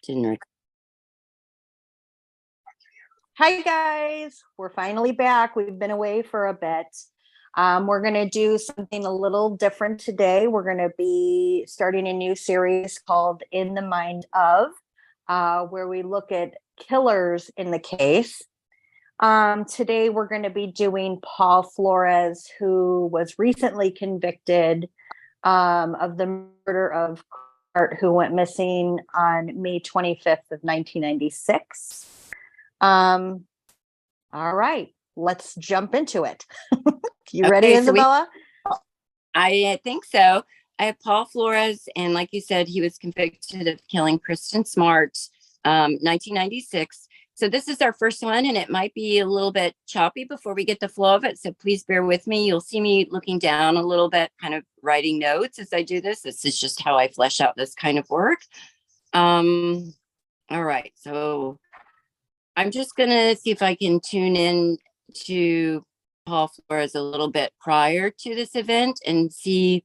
Didn't rec- Hi guys, we're finally back. We've been away for a bit. We're going to do something a little different today. We're going to be starting a new series called In the Mind of, where we look at killers in the case. Today we're going to be doing Paul Flores, who was recently convicted of the murder of Art, who went missing on May 25th of 1996. All right, let's jump into it. You ready, Isabella? I think so. I have Paul Flores, and like you said, he was convicted of killing Kristin Smart, 1996. So this is our first one, and it might be a little bit choppy before we get the flow of it. So please bear with me. You'll see me looking down a little bit, kind of writing notes as I do this. This is just how I flesh out this kind of work. All right, so I'm just going to see if I can tune in to Paul Flores a little bit prior to this event and see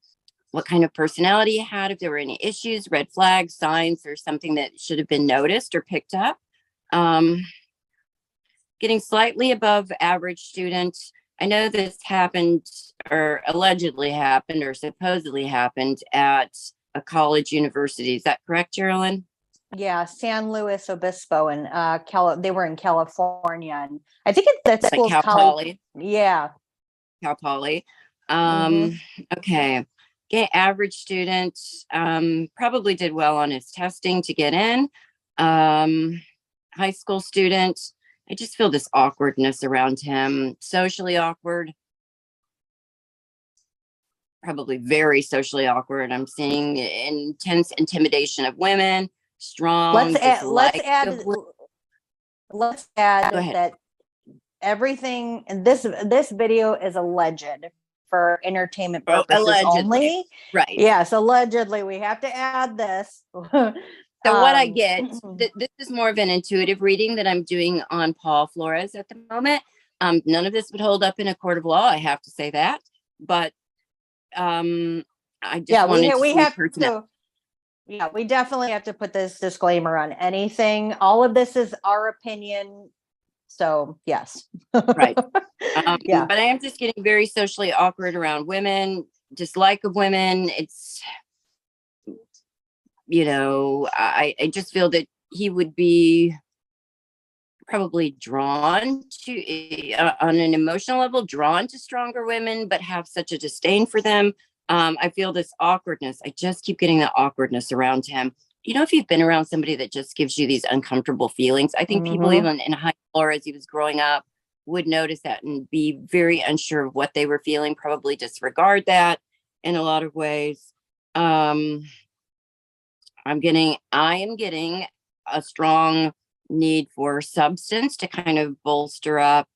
what kind of personality he had, if there were any issues, red flags, signs, or something that should have been noticed or picked up. Getting slightly above average student. I know this happened or allegedly happened or supposedly happened at a college university. Is that correct, Geraldine? Yeah, San Luis Obispo and they were in California, and I think that school's like Cal Poly. Yeah, Cal Poly. Okay. Average student, probably did well on his testing to get in. High school student, I just feel this awkwardness around him. Socially awkward. Probably very socially awkward. I'm seeing intense intimidation of women. Strong. Let's add that everything in this video is alleged for entertainment purposes only. Right. Yes, allegedly. We have to add this. So what I get, this is more of an intuitive reading that I'm doing on Paul Flores at the moment. None of this would hold up in a court of law. I have to say that, but I just we definitely have to put this disclaimer on anything. All of this is our opinion. So yes. Right. Yeah. But I am just getting very socially awkward around women, dislike of women. It's, I just feel that he would be probably drawn to, on an emotional level, drawn to stronger women, but have such a disdain for them. I feel this awkwardness. I just keep getting the awkwardness around him. If you've been around somebody that just gives you these uncomfortable feelings, I think people even in high school or as he was growing up would notice that and be very unsure of what they were feeling, probably disregard that in a lot of ways. I am getting a strong need for substance to kind of bolster up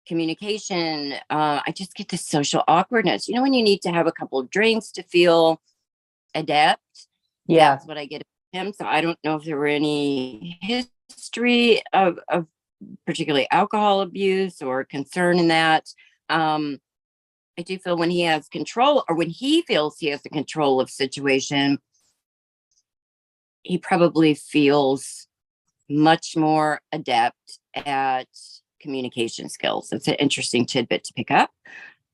communication. I just get this social awkwardness. When you need to have a couple of drinks to feel adept. Yeah, that's what I get from him. So I don't know if there were any history of particularly alcohol abuse or concern in that. I do feel when he has control, or when he feels he has the control of situation, he probably feels much more adept at communication skills. It's an interesting tidbit to pick up.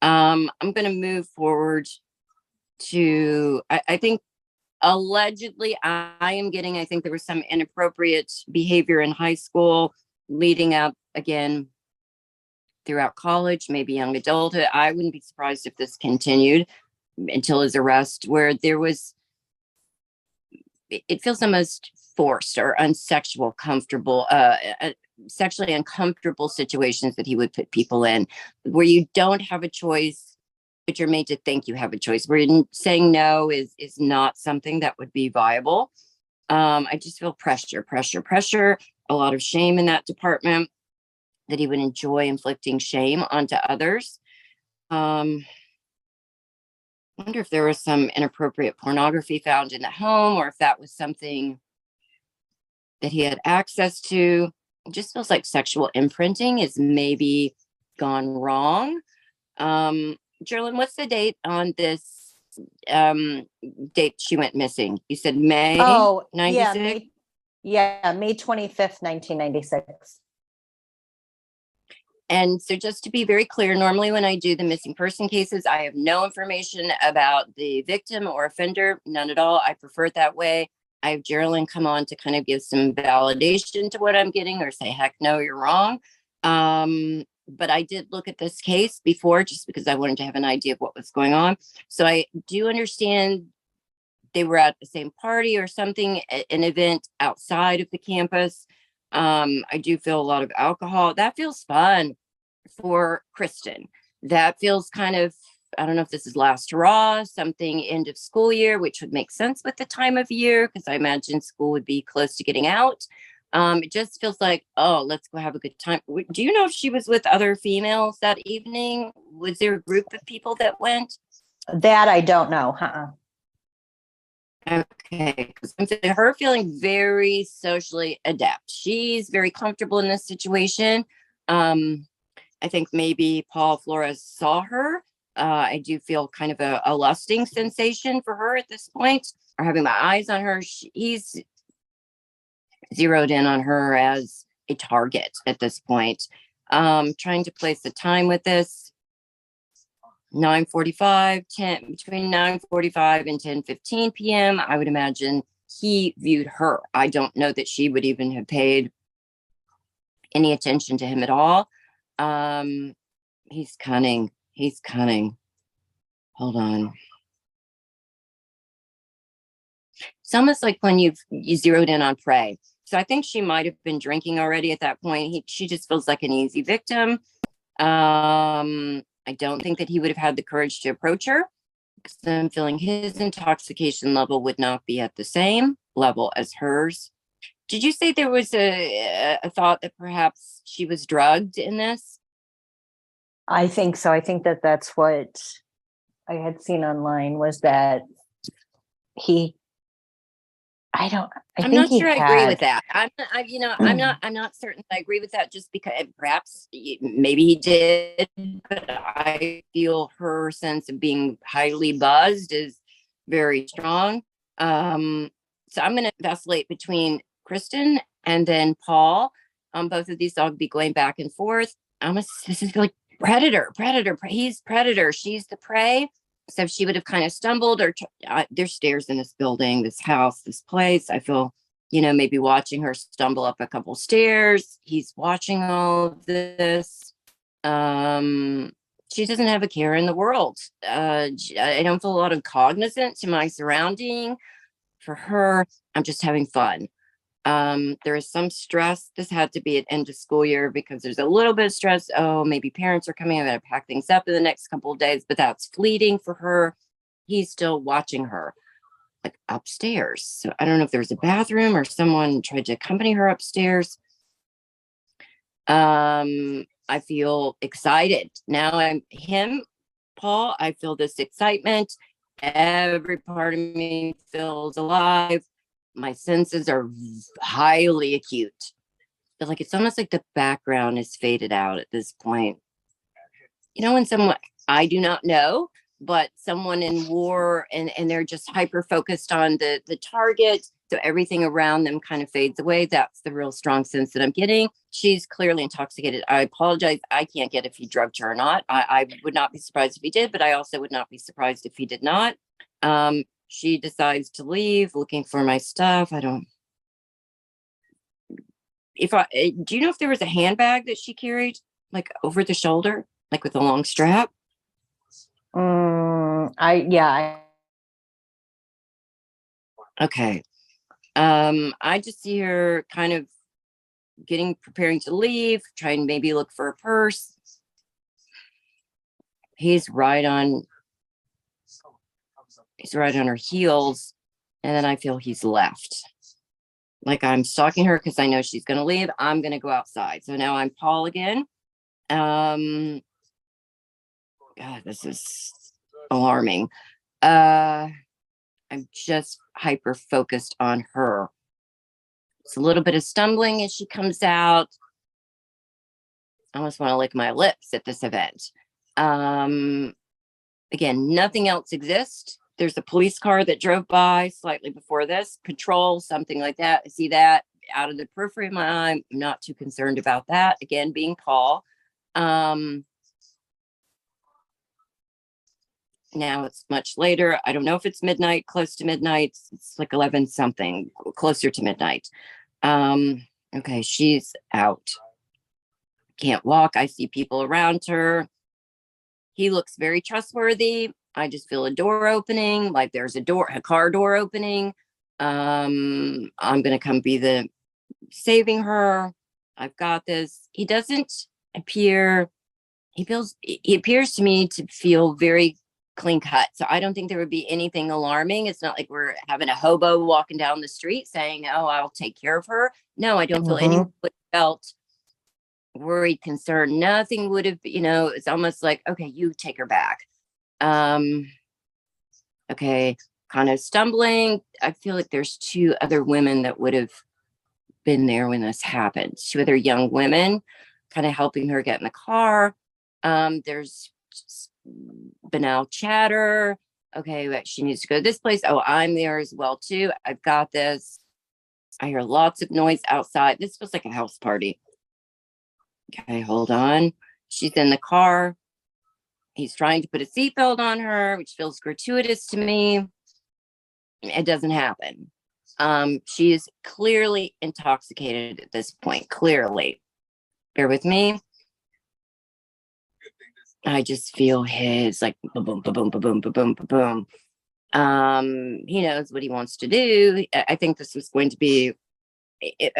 I'm going to move forward to, I think, allegedly, I think there was some inappropriate behavior in high school leading up again throughout college, maybe young adulthood. I wouldn't be surprised if this continued until his arrest, where there was, it feels almost forced or unsexual, sexually uncomfortable situations that he would put people in, where you don't have a choice, but you're made to think you have a choice, where saying no is not something that would be viable. I just feel pressure, a lot of shame in that department, that he would enjoy inflicting shame onto others. Wonder if there was some inappropriate pornography found in the home, or if that was something that he had access to. It just feels like sexual imprinting is maybe gone wrong. Geraldine, what's the date on this date she went missing? You said May 96? Yeah, May 25th, 1996. And so just to be very clear, normally when I do the missing person cases, I have no information about the victim or offender, none at all. I prefer it that way. I have Geraldine come on to kind of give some validation to what I'm getting or say, heck no, you're wrong. But I did look at this case before just because I wanted to have an idea of what was going on. So I do understand they were at the same party or something, an event outside of the campus. I do feel a lot of alcohol. That feels fun for Kristin. That feels kind of, I don't know if this is last hurrah, something end of school year, which would make sense with the time of year because I imagine school would be close to getting out. It just feels like, oh, let's go have a good time. Do you know if she was with other females that evening? Was there a group of people that went? That I don't know. Okay, because I'm feeling her feeling very socially adept. She's very comfortable in this situation. I think maybe Paul Flores saw her. I do feel kind of a lusting sensation for her at this point, or having my eyes on her. He's zeroed in on her as a target at this point. Trying to place the time with this. 9:45, 10, between 9:45 and 10:15 p.m. I would imagine he viewed her. I don't know that she would even have paid any attention to him at all. He's cunning. He's cunning. Hold on. It's almost like when you zeroed in on prey. So I think she might have been drinking already at that point. She just feels like an easy victim. I don't think that he would have had the courage to approach her because I'm feeling his intoxication level would not be at the same level as hers. Did you say there was a thought that perhaps she was drugged in this? I think so. I think that that's what I had seen online was that I'm not sure I agree with that. I'm not certain I agree with that just because perhaps maybe he did, but I feel her sense of being highly buzzed is very strong. So I'm going to vacillate between Kristin and then Paul. Both of these, I'll be going back and forth. This is like predator. He's predator. She's the prey. So if she would have kind of stumbled or there's stairs in this building, this house, this place. I feel, maybe watching her stumble up a couple stairs. He's watching all of this. She doesn't have a care in the world. I don't feel a lot of cognizance to my surrounding. For her, I'm just having fun. There is some stress. This had to be at end of school year because there's a little bit of stress. Oh, maybe parents are coming. I'm going to pack things up in the next couple of days, but that's fleeting for her. He's still watching her like upstairs. So I don't know if there's a bathroom or someone tried to accompany her upstairs. I feel excited. Now Paul, I feel this excitement. Every part of me feels alive. My senses are highly acute. But like it's almost like the background is faded out at this point. When someone I do not know, but someone in war and they're just hyper focused on the target. So everything around them kind of fades away. That's the real strong sense that I'm getting. She's clearly intoxicated. I apologize. I can't get if he drugged her or not. I would not be surprised if he did, but I also would not be surprised if he did not. She decides to leave looking for my stuff. Do you know if there was a handbag that she carried like over the shoulder, like with a long strap? Okay. I just see her kind of preparing to leave, trying to maybe look for a purse. He's right on her heels. And then I feel he's left. Like I'm stalking her because I know she's going to leave. I'm going to go outside. So now I'm Paul again. God, this is alarming. I'm just hyper focused on her. It's a little bit of stumbling as she comes out. I almost want to lick my lips at this event. Again, nothing else exists. There's a police car that drove by slightly before this, patrol, something like that. I see that. out of the periphery of my eye. I'm not too concerned about that. Again, being Paul. Now it's much later. I don't know if it's midnight, close to midnight. It's like 11 something, closer to midnight. Okay, she's out. Can't walk. I see people around her. He looks very trustworthy. I just feel a door opening, like there's a car door opening. I'm gonna come be the saving her. I've got this. He doesn't appear. He appears to me to feel very clean cut. So I don't think there would be anything alarming. It's not like we're having a hobo walking down the street saying, "Oh, I'll take care of her." No, I don't feel anyone felt worried, concerned. Nothing would have, it's almost like, okay, you take her back. Okay, kind of stumbling. I feel like there's two other women that would have been there when this happened. Two other young women kind of helping her get in the car. There's banal chatter. Okay, she needs to go to this place. Oh, I'm there as well too. I've got this. I hear lots of noise outside. This feels like a house party. Okay, hold on. She's in the car. He's trying to put a seatbelt on her, which feels gratuitous to me. It doesn't happen. She is clearly intoxicated at this point. Clearly. Bear with me. I just feel his like boom, boom, boom, boom, boom, boom, boom, boom. He knows what he wants to do. I think this was going to be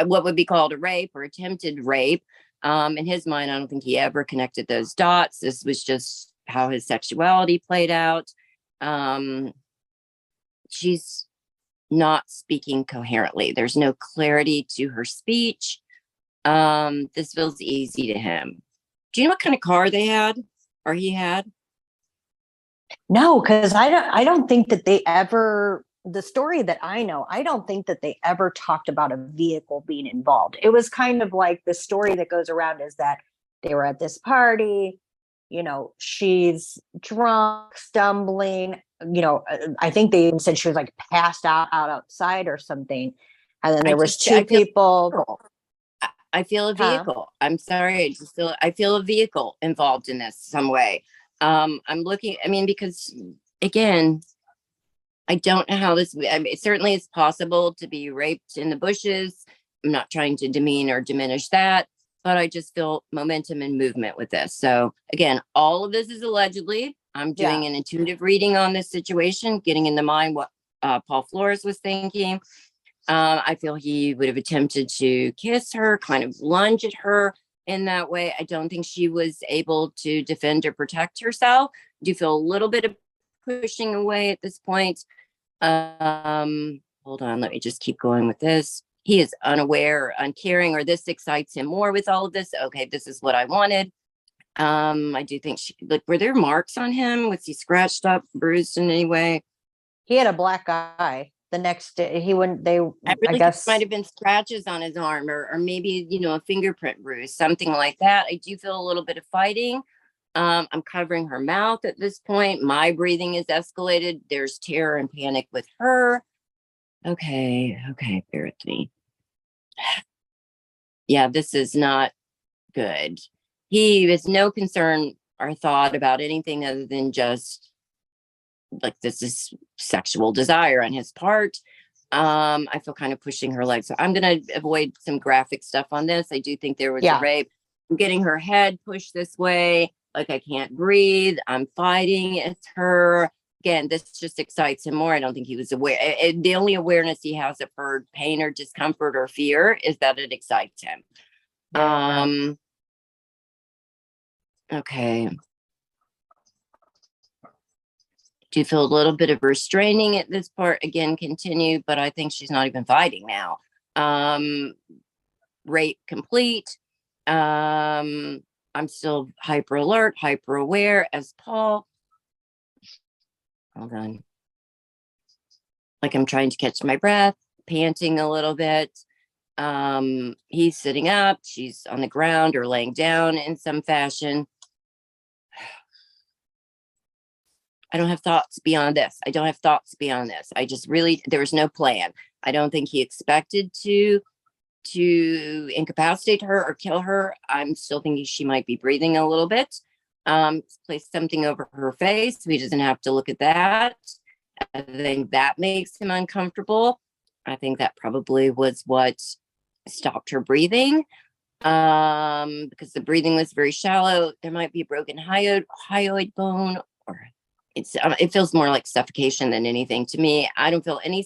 what would be called a rape or attempted rape. In his mind, I don't think he ever connected those dots. This was just how his sexuality played out. She's not speaking coherently. There's no clarity to her speech. This feels easy to him. Do you know what kind of car they had or he had? No, because I don't think that they ever, the story that I know, I don't think that they ever talked about a vehicle being involved. It was kind of like the story that goes around is that they were at this party, she's drunk, stumbling, I think they even said she was like passed out outside or something. And then there was two people. I feel a vehicle. I'm sorry. I feel a vehicle involved in this some way. I'm looking, because again, I don't know how this, it certainly is possible to be raped in the bushes. I'm not trying to demean or diminish that, but I just feel momentum and movement with this. So again, all of this is allegedly. I'm doing an intuitive reading on this situation, getting in the mind what Paul Flores was thinking. I feel he would have attempted to kiss her, kind of lunge at her in that way. I don't think she was able to defend or protect herself. I do feel a little bit of pushing away at this point. Hold on, let me just keep going with this. He is unaware, uncaring, or this excites him more with all of this. Okay, this is what I wanted. I do think were there marks on him? Was he scratched up, bruised in any way? He had a black eye. The next day I guess might have been scratches on his arm or maybe, a fingerprint bruise, something like that. I do feel a little bit of fighting. I'm covering her mouth at this point. My breathing is escalated. There's terror and panic with her. Okay, bear with me. Yeah, this is not good. He has no concern or thought about anything other than just like this is sexual desire on his part. I feel kind of pushing her leg. So I'm going to avoid some graphic stuff on this. I do think there was a rape. I'm getting her head pushed this way. Like I can't breathe. I'm fighting. It's her. Again, this just excites him more. I don't think he was aware. The only awareness he has of her pain or discomfort or fear is that it excites him. Okay. Do you feel a little bit of restraining at this part? Again, continue, but I think she's not even fighting now. Rape complete. I'm still hyper alert, hyper aware as Paul. Hold on. Like I'm trying to catch my breath, panting a little bit. He's sitting up, she's on the ground or laying down in some fashion. I don't have thoughts beyond this. I just really, there was no plan. I don't think he expected to to incapacitate her or kill her. I'm still thinking she might be breathing a little bit. Place something over her face so he doesn't have to look at that. I think that makes him uncomfortable. I think that probably was what stopped her breathing, because the breathing was very shallow. There might be a broken hyoid bone, or it feels more like suffocation than anything to me. I don't feel any.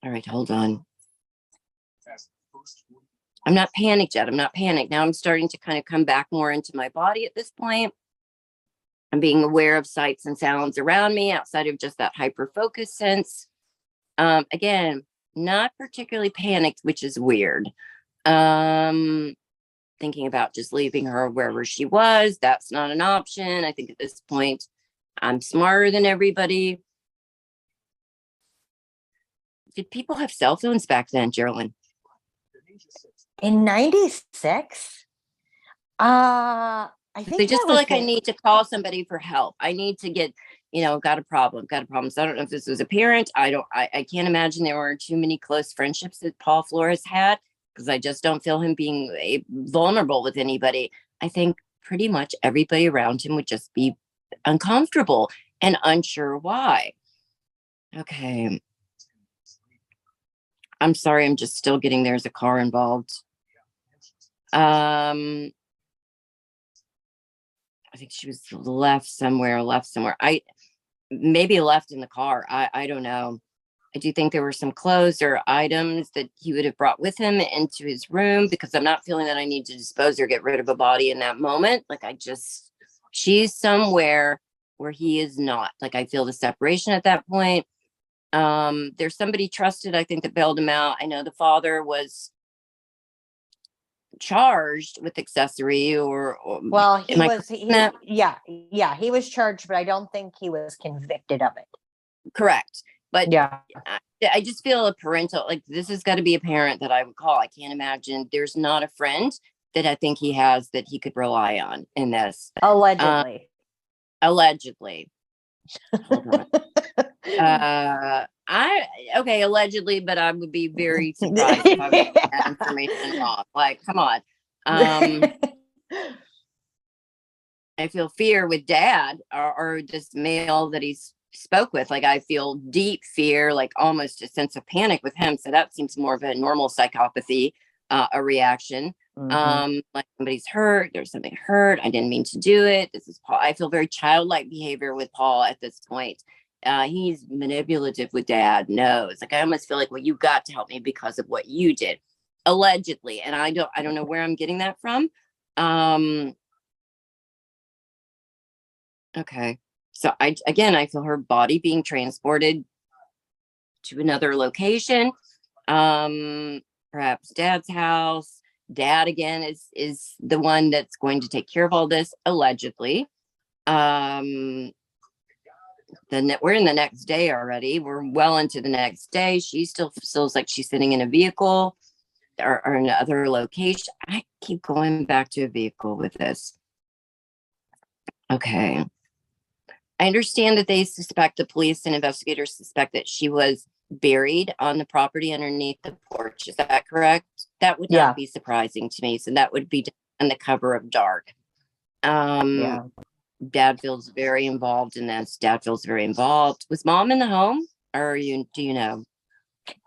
All right, hold on. I'm not panicked yet. I'm not panicked. Now I'm starting to kind of come back more into my body at this point. I'm being aware of sights and sounds around me outside of just that hyper focus sense. Again, not particularly panicked, which is weird. Thinking about just leaving her wherever she was. That's not an option. I think at this point, I'm smarter than everybody. Did people have cell phones back then, Geraldine? In 96? I think they just feel like I need to call somebody for help. I need to get, got a problem. So I don't know if this was a parent. I can't imagine there were too many close friendships that Paul Flores had, because I just don't feel him being vulnerable with anybody. I think pretty much everybody around him would just be uncomfortable and unsure why. Okay. I'm sorry. I'm just still getting there's a car involved. I think she was left somewhere. I maybe left in the car. I don't know. I do think there were some clothes or items that he would have brought with him into his room, because I'm not feeling that I need to dispose or get rid of a body in that moment. Like she's somewhere where he is not. Like I feel the separation at that point. There's somebody trusted, I think, that bailed him out. I know the father was charged with accessory or well, he was charged, but I don't think he was convicted of it. Correct. But yeah, I just feel a parental, like this has got to be a parent that I would call. I can't imagine there's not a friend that I think he has that he could rely on in this. Allegedly. Hold on. Allegedly, but I would be very surprised if I was getting that information wrong. Like, come on. I feel fear with dad or this male that he's spoke with. Like I feel deep fear, like almost a sense of panic with him. So that seems more of a normal psychopathy, a reaction. Like somebody's hurt, there's something hurt, I didn't mean to do it. This is Paul. I feel very childlike behavior with Paul at this point. He's manipulative with dad. No, it's like I almost feel like, well, you got to help me because of what you did, allegedly. And I don't know where I'm getting that from. Okay. So I feel her body being transported to another location. Perhaps dad's house. Dad again is the one that's going to take care of all this, allegedly. We're in the next day already. We're well into the next day. She still feels like she's sitting in a vehicle or another location. I keep going back to a vehicle with this. Okay. I understand that the police and investigators suspect that she was buried on the property underneath the porch. Is that correct? That would not be surprising to me. So that would be on the cover of dark. Dad feels very involved in this. Was mom in the home, or do you know?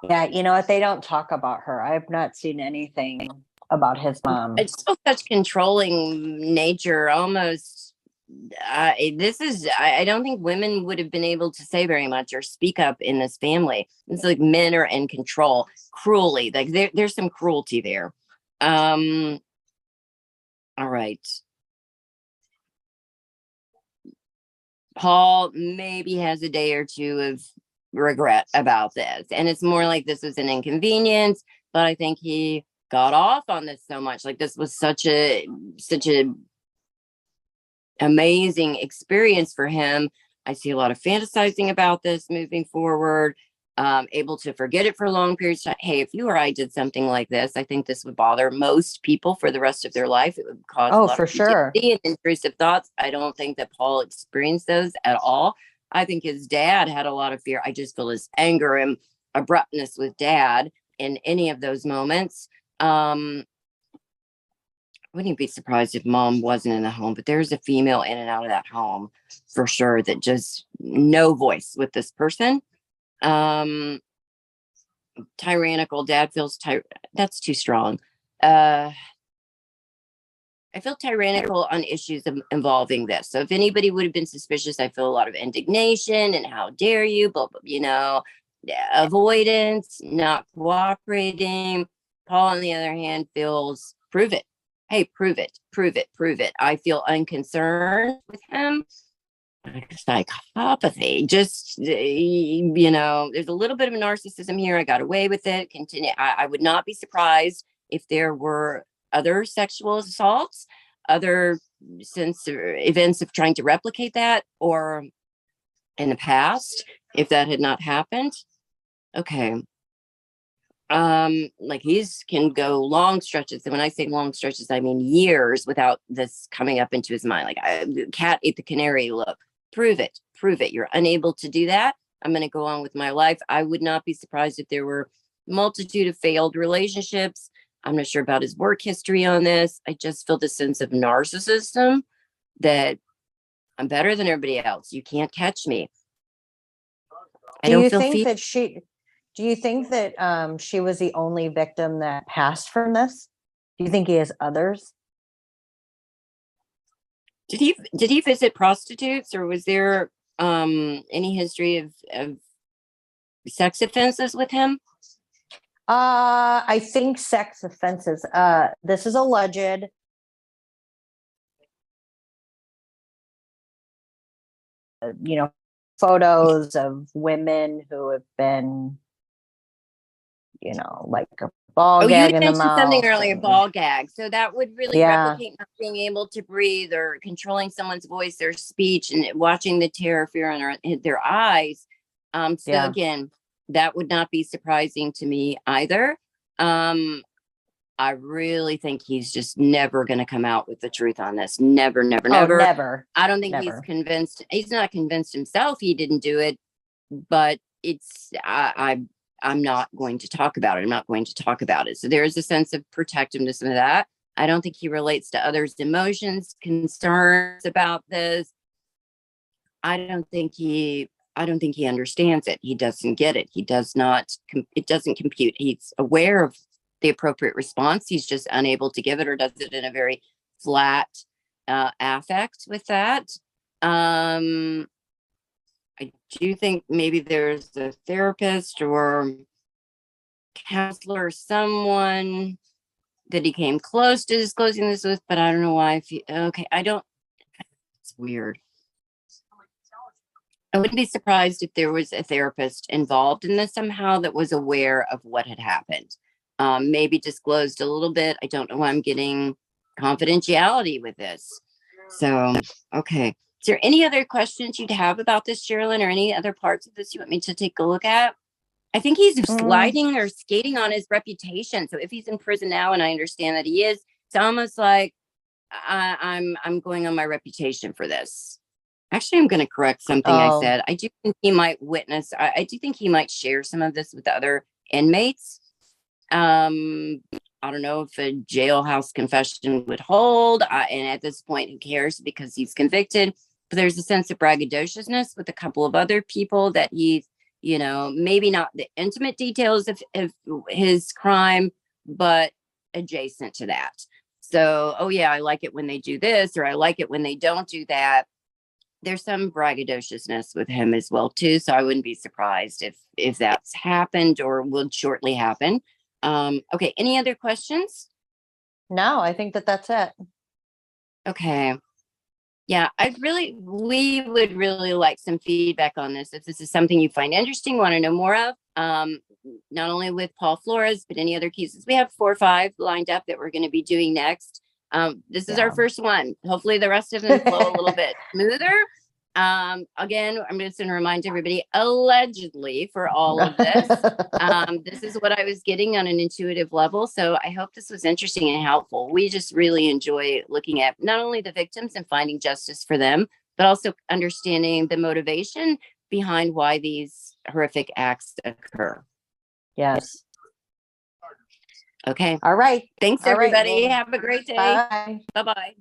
Yeah, you know what? They don't talk about her. I have not seen anything about his mom. It's still such controlling nature, almost. I don't think women would have been able to say very much or speak up in this family. It's like men are in control cruelly. Like there's some cruelty there. All right. Paul maybe has a day or two of regret about this. And it's more like this was an inconvenience, but I think he got off on this so much. Like this was such a amazing experience for him. I see a lot of fantasizing about this moving forward, able to forget it for long periods of time. Hey, if you or I did something like this, I think this would bother most people for the rest of their life. It would cause a lot of PTSD and intrusive thoughts. I don't think that Paul experienced those at all. I think his dad had a lot of fear. I just feel his anger and abruptness with dad in any of those moments. Wouldn't be surprised if mom wasn't in the home, but there's a female in and out of that home for sure that just no voice with this person. Tyrannical, dad feels that's too strong. I feel tyrannical on issues involving this. So if anybody would have been suspicious, I feel a lot of indignation and how dare you, blah, blah, avoidance, not cooperating. Paul, on the other hand, feels prove it. Hey, prove it, prove it, prove it. I feel unconcerned with him. Psychopathy, just, there's a little bit of narcissism here. I got away with it. Continue. I would not be surprised if there were other sexual assaults, other events of trying to replicate that, or in the past, if that had not happened. Okay. Like he's can go long stretches. And when I say long stretches, I mean years without this coming up into his mind. Like cat ate the canary look. Prove it. Prove it. You're unable to do that. I'm going to go on with my life. I would not be surprised if there were multitude of failed relationships. I'm not sure about his work history on this. I just feel the sense of narcissism that I'm better than everybody else. You can't catch me. Do you think that she was the only victim that passed from this? Do you think he has others? Did he visit prostitutes, or was there any history of sex offenses with him? I think sex offenses. This is alleged. Photos of women who have been, like a ball gag in the mouth. You mentioned something earlier, ball gag. So that would really replicate not being able to breathe or controlling someone's voice, their speech, and watching the terror, fear in their eyes. Again, that would not be surprising to me either. I really think he's just never going to come out with the truth on this. Never, never, never. Never. I don't think he's convinced. He's not convinced himself he didn't do it, but I'm not going to talk about it. I'm not going to talk about it. So there is a sense of protectiveness in that. I don't think he relates to others' emotions, concerns about this. I don't think he understands it. He doesn't get it. He does not, it doesn't compute. He's aware of the appropriate response. He's just unable to give it, or does it in a very flat affect with that. I do think maybe there's a therapist or counselor or someone that he came close to disclosing this with, but I don't know why. It's weird. I wouldn't be surprised if there was a therapist involved in this somehow that was aware of what had happened. Maybe disclosed a little bit. I don't know why I'm getting confidentiality with this. So, okay. Is there any other questions you'd have about this, Sherilyn, or any other parts of this you want me to take a look at? I think he's sliding or skating on his reputation. So if he's in prison now, and I understand that he is, it's almost like I'm going on my reputation for this. Actually, I'm going to correct something I said. I do think he might witness. I do think he might share some of this with the other inmates. I don't know if a jailhouse confession would hold. And at this point, who cares, because he's convicted. But there's a sense of braggadociousness with a couple of other people that he's, maybe not the intimate details of his crime, but adjacent to that. So, I like it when they do this, or I like it when they don't do that. There's some braggadociousness with him as well, too. So I wouldn't be surprised if that's happened or will shortly happen. Okay. Any other questions? No, I think that's it. Okay. Yeah, we would really like some feedback on this. If this is something you find interesting, want to know more of, not only with Paul Flores, but any other cases. We have 4 or 5 lined up that we're going to be doing next. This is our first one. Hopefully the rest of them flow a little bit smoother. Again, I'm just going to remind everybody, allegedly, for all of this, this is what I was getting on an intuitive level. So I hope this was interesting and helpful. We just really enjoy looking at not only the victims and finding justice for them, but also understanding the motivation behind why these horrific acts occur. Yes. Okay. All right. Thanks, All right, everybody. well, Have a great day. bye. Bye-bye.